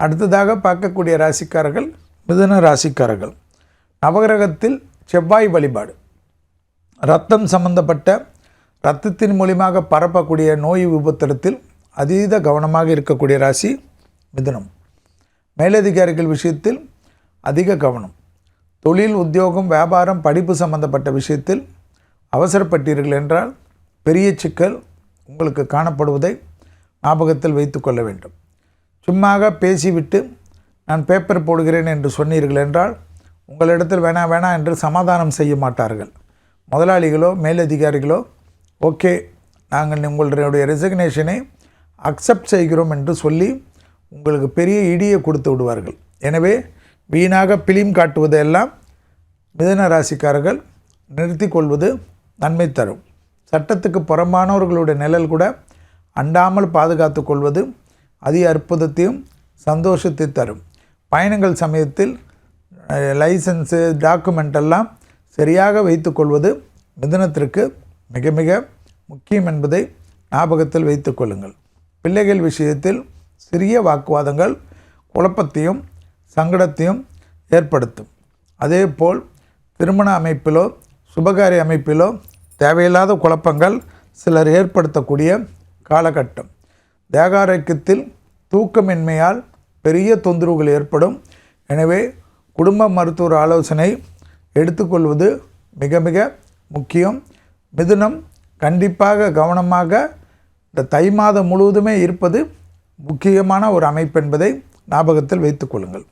அடுத்ததாக பார்க்கக்கூடிய ராசிக்காரர்கள் மிதுன ராசிக்காரர்கள். நவகிரகத்தில் செவ்வாய் வழிபாடு. இரத்தம் சம்பந்தப்பட்ட இரத்தத்தின் மூலியமாக பரப்பக்கூடிய நோய் விபத்திரத்தில் அதீத கவனமாக இருக்கக்கூடிய ராசி மிதுனம். மேலதிகாரிகள் விஷயத்தில் அதிக கவனம். தொழில், உத்தியோகம், வியாபாரம், படிப்பு சம்பந்தப்பட்ட விஷயத்தில் அவசரப்பட்டீர்கள் என்றால் பெரிய சிக்கல் உங்களுக்கு காணப்படுவதை ஞாபகத்தில் வைத்து கொள்ள வேண்டும். சும்மாக பேசிவிட்டு நான் பேப்பர் போடுகிறேன் என்று சொன்னீர்கள் என்றால் உங்களிடத்தில் வேணாம் என்று சமாதானம் செய்ய மாட்டார்கள். முதலாளிகளோ மேலதிகாரிகளோ ஓகே நாங்கள் உங்களுடைய ரெசிக்னேஷனை அக்செப்ட் செய்கிறோம் என்று சொல்லி உங்களுக்கு பெரிய இடியை கொடுத்து விடுவார்கள். எனவே வீணாக பிலிம் காட்டுவதையெல்லாம் மிதுன ராசிக்காரர்கள் நிறுத்தி கொள்வது நன்மை தரும். சட்டத்துக்கு புறம்பானவர்களுடைய நிழல் கூட அண்டாமல் பாதுகாத்து கொள்வது அதிக அற்புதத்தையும் சந்தோஷத்தை தரும். பயணங்கள் சமயத்தில் லைசன்ஸு, டாக்குமெண்ட் எல்லாம் சரியாக வைத்து கொள்வது மிதுனத்திற்கு மிக மிக முக்கியம் என்பதை ஞாபகத்தில் வைத்து கொள்ளுங்கள். பிள்ளைகள் விஷயத்தில் சிறிய வாக்குவாதங்கள் குழப்பத்தையும் சங்கடத்தையும் ஏற்படுத்தும். அதேபோல் திருமண அமைப்பிலோ சுபகாரிய அமைப்பிலோ தேவையில்லாத குழப்பங்கள் சிலர் ஏற்படுத்தக்கூடிய காலகட்டம். தேகாரோக்கியத்தில் தூக்கமின்மையால் பெரிய தொந்தரவுகள் ஏற்படும். எனவே குடும்ப மருத்துவர் ஆலோசனை எடுத்துக்கொள்வது மிக மிக முக்கியம். மிதுனம் கண்டிப்பாக கவனமாக இந்த தை மாதம் முழுவதுமே இருப்பது முக்கியமான ஒரு அமைப்பு என்பதை ஞாபகத்தில் வைத்துக் கொள்ளுங்கள்.